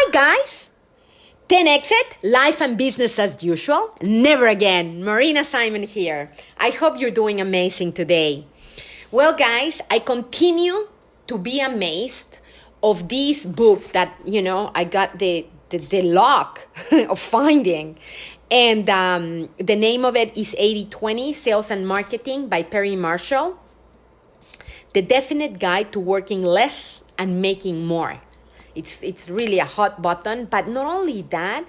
Hi guys! 10 Exit, life and business as usual, never again. Marina Simon here. I hope you're doing amazing today. Well guys, I continue to be amazed of this book that, I got the luck of finding. And the name of it is 80/20 Sales and Marketing by Perry Marshall. The Definite Guide to Working Less and Making More. It's really a hot button, but not only that,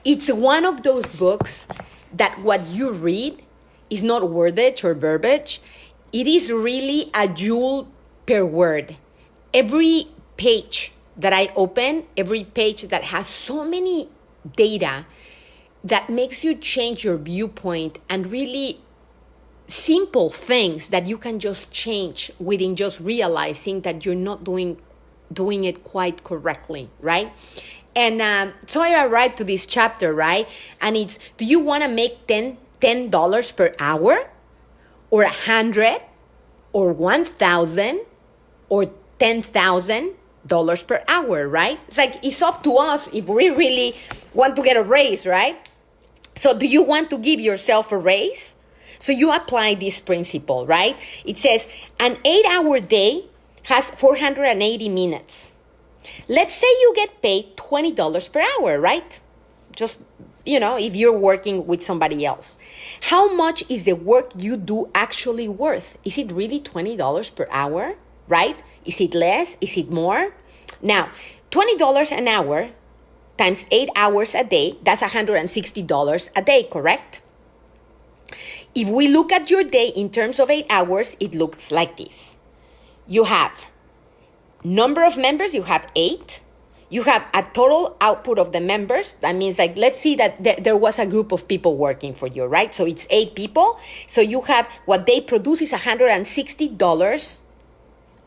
it's one of those books that what you read is not wordage or verbiage. It is really a jewel per word. Every page that I open, every page that has so many data that makes you change your viewpoint and really simple things that you can just change within just realizing that you're not doing it quite correctly, right? And so I arrived to this chapter, right? And it's, do you want to make $10 per hour, or 100, or 1,000, or $10,000 per hour, right? It's like, it's up to us if we really want to get a raise, right? So do you want to give yourself a raise? So you apply this principle, right? It says an 8-hour day has 480 minutes. Let's say you get paid $20 per hour, right? Just, if you're working with somebody else. How much is the work you do actually worth? Is it really $20 per hour, right? Is it less? Is it more? Now, $20 an hour times 8 hours a day, that's $160 a day, correct? If we look at your day in terms of 8 hours, it looks like this. You have number of members, you have 8. You have a total output of the members. That means, like, let's see that there was a group of people working for you, right? So it's 8 people. So you have what they produce is $160,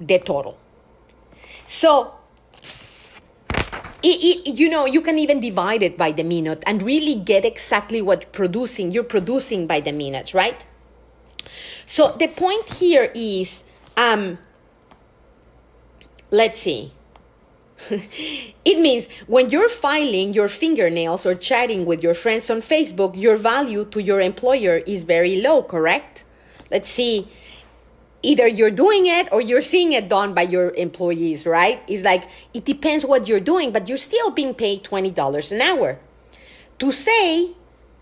the total. So, you can even divide it by the minute and really get exactly what you're producing by the minutes, right? So the point here is, let's see. It means when you're filing your fingernails or chatting with your friends on Facebook, your value to your employer is very low, correct? Let's see. Either you're doing it or you're seeing it done by your employees, right? It's like, it depends what you're doing, but you're still being paid $20 an hour. To say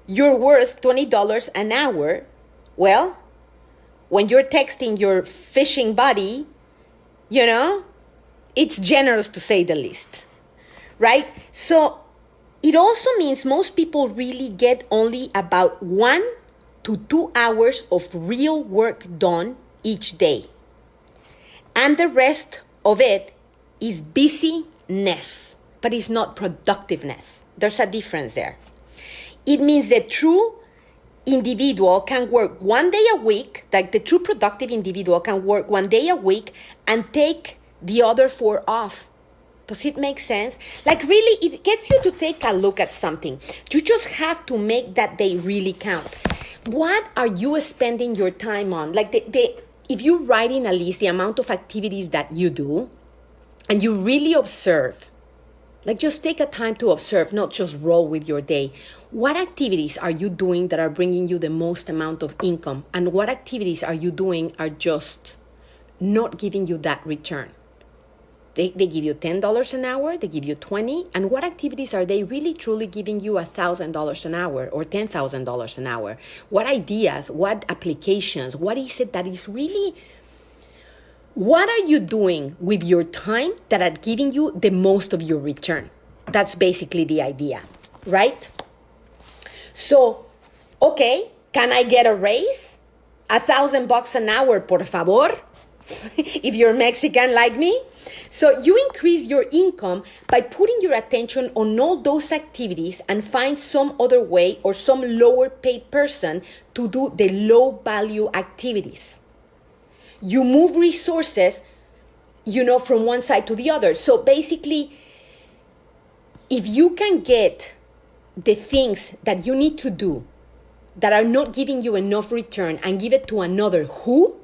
you're worth $20 an hour, well, when you're texting your fishing buddy, it's generous to say the least, right? So it also means most people really get only about 1 to 2 hours of real work done each day. And the rest of it is busyness, but it's not productiveness. There's a difference there. It means the true individual can work 1 day a week, like the true productive individual can work 1 day a week and take the other 4 off. Does it make sense? Like, really, it gets you to take a look at something. You just have to make that day really count. What are you spending your time on? Like, if you write in a list the amount of activities that you do, and you really observe, like, just take a time to observe, not just roll with your day. What activities are you doing that are bringing you the most amount of income? And what activities are you doing are just not giving you that return? They give you $10 an hour, they give you 20, and what activities are they really truly giving you $1,000 an hour or $10,000 an hour? What ideas, what applications, what is it that is really, what are you doing with your time that are giving you the most of your return? That's basically the idea, right? So, okay, can I get a raise? $1,000 an hour, por favor, if you're Mexican like me. So you increase your income by putting your attention on all those activities and find some other way or some lower paid person to do the low value activities. You move resources, from one side to the other. So basically, if you can get the things that you need to do that are not giving you enough return and give it to another who,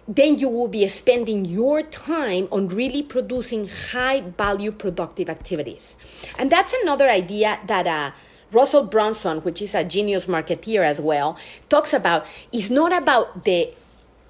then you will be spending your time on really producing high value productive activities. And that's another idea that Russell Brunson, which is a genius marketeer as well, talks about. Is not about the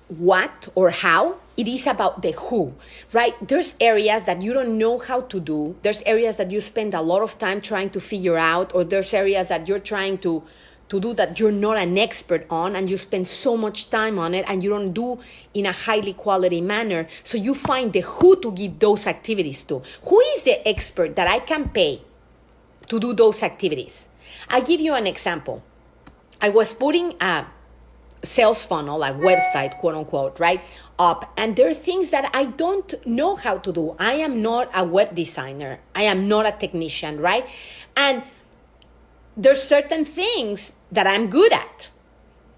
what or how, it is about the who, right? There's areas that you don't know how to do. There's areas that you spend a lot of time trying to figure out, or there's areas that you're trying to do that you're not an expert on, and you spend so much time on it and you don't do in a highly quality manner. So you find the who to give those activities to. Who is the expert that I can pay to do those activities? I'll give you an example. I was putting a sales funnel, like website, quote unquote, right, up. And there are things that I don't know how to do. I am not a web designer. I am not a technician, right? And there's certain things that I'm good at,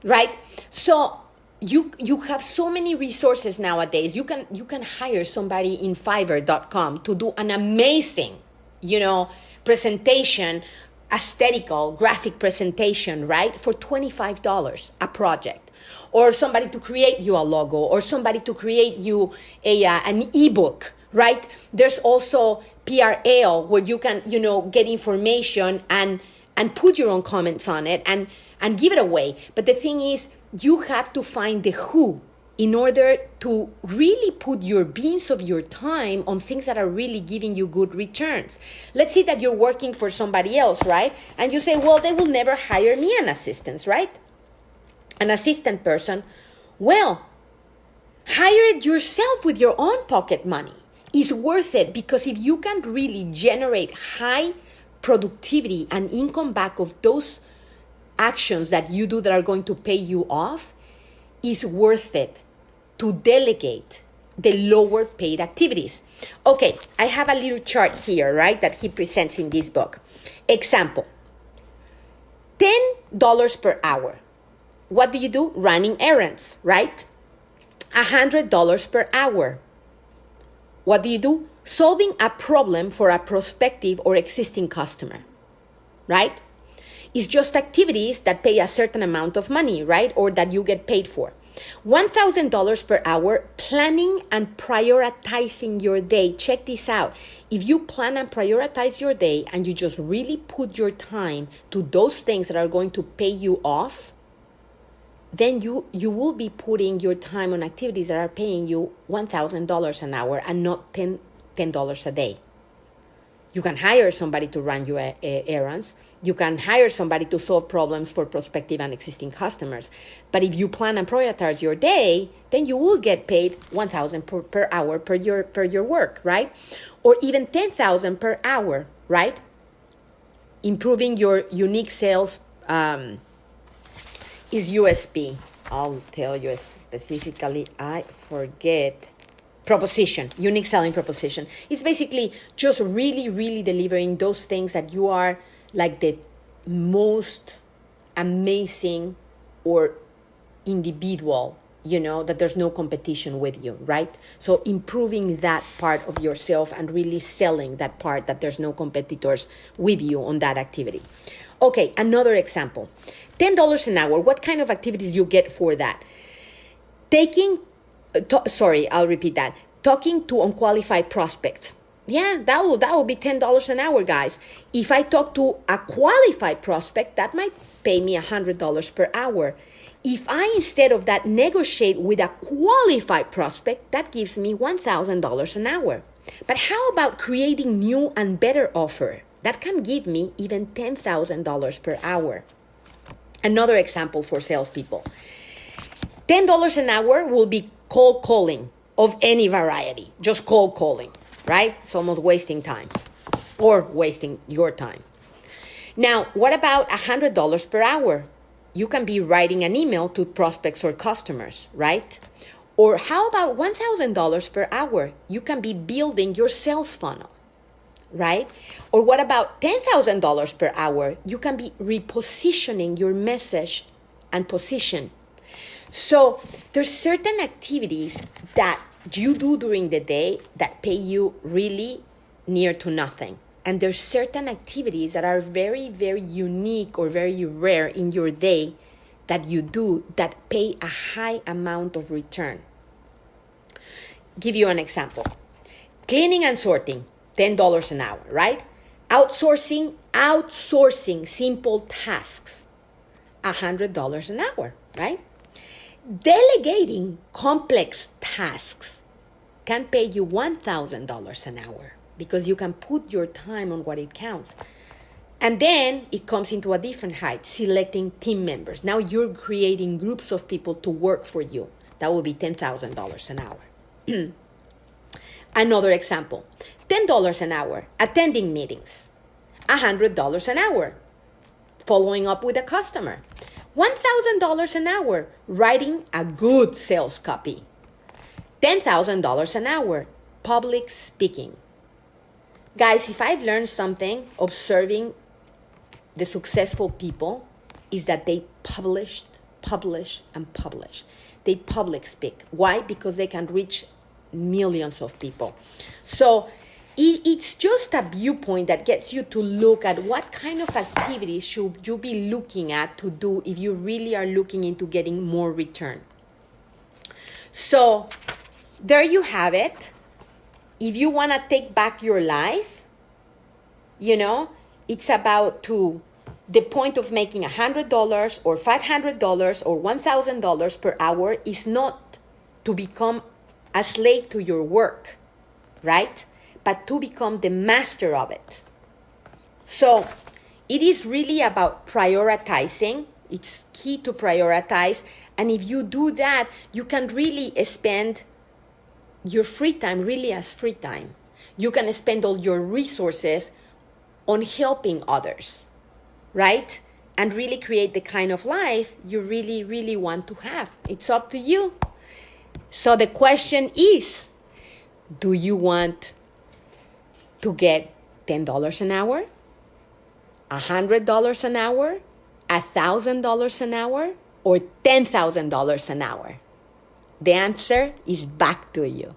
right? So you have so many resources nowadays. You can hire somebody in Fiverr.com to do an amazing, presentation, aesthetical graphic presentation, right? For $25 a project. Or somebody to create you a logo, or somebody to create you an ebook, right? There's also PRL where you can, get information and put your own comments on it and give it away. But the thing is, you have to find the who in order to really put your beans of your time on things that are really giving you good returns. Let's say that you're working for somebody else, right? And you say, well, they will never hire me an assistant, right? An assistant person. Well, hire it yourself with your own pocket money. It's worth it, because if you can really generate high productivity and income back of those actions that you do that are going to pay you off, it's worth it to delegate the lower paid activities. Okay, I have a little chart here, right, that he presents in this book. Example, $10 per hour. What do you do? Running errands, right? $100 per hour. What do you do? Solving a problem for a prospective or existing customer, right? It's just activities that pay a certain amount of money, right? Or that you get paid for. $1,000 per hour, planning and prioritizing your day. Check this out. If you plan and prioritize your day and you just really put your time to those things that are going to pay you off, then you will be putting your time on activities that are paying you $1,000 an hour and not $10 a day. You can hire somebody to run your errands. You can hire somebody to solve problems for prospective and existing customers. But if you plan and prioritize your day, then you will get paid $1,000 per hour per your work, right? Or even $10,000 per hour, right? Improving your unique sales is USP. I'll tell you specifically. I forget. Proposition, unique selling proposition. It's basically just really, really delivering those things that you are like the most amazing or individual, that there's no competition with you, right? So improving that part of yourself and really selling that part that there's no competitors with you on that activity. Okay, another example. $10 an hour. What kind of activities you get for that? I'll repeat that. Talking to unqualified prospects. Yeah, that will be $10 an hour, guys. If I talk to a qualified prospect, that might pay me $100 per hour. If I, instead of that, negotiate with a qualified prospect, that gives me $1,000 an hour. But how about creating new and better offer? That can give me even $10,000 per hour. Another example for salespeople. $10 an hour will be cold calling of any variety, just cold calling, right? It's almost wasting time or wasting your time. Now, what about $100 per hour? You can be writing an email to prospects or customers, right? Or how about $1,000 per hour? You can be building your sales funnel, right? Or what about $10,000 per hour? You can be repositioning your message and position. So there's certain activities that you do during the day that pay you really near to nothing. And there's certain activities that are very, very unique or very rare in your day that you do that pay a high amount of return. give you an example. Cleaning and sorting, $10 an hour, right? Outsourcing simple tasks, $100 an hour, right? Delegating complex tasks can pay you $1,000 an hour because you can put your time on what it counts. And then it comes into a different height, selecting team members. Now you're creating groups of people to work for you. That will be $10,000 an hour. Another example, $10 an hour, attending meetings, $100 an hour, following up with a customer, $1,000 an hour, writing a good sales copy, $10,000 an hour, public speaking. Guys, if I've learned something observing the successful people is that they publish, and publish. They public speak. Why? Because they can reach millions of people. So it's just a viewpoint that gets you to look at what kind of activities should you be looking at to do if you really are looking into getting more return. So there you have it. If you want to take back your life, it's about the point of making $100 or $500 or $1,000 per hour is not to become a slave to your work, right? But to become the master of it. So it is really about prioritizing. It's key to prioritize. And if you do that, you can really spend your free time really as free time. You can spend all your resources on helping others, right? And really create the kind of life you really, really want to have. It's up to you. So the question is, do you want to get $10 an hour, $100 an hour, $1,000 an hour, or $10,000 an hour? The answer is back to you.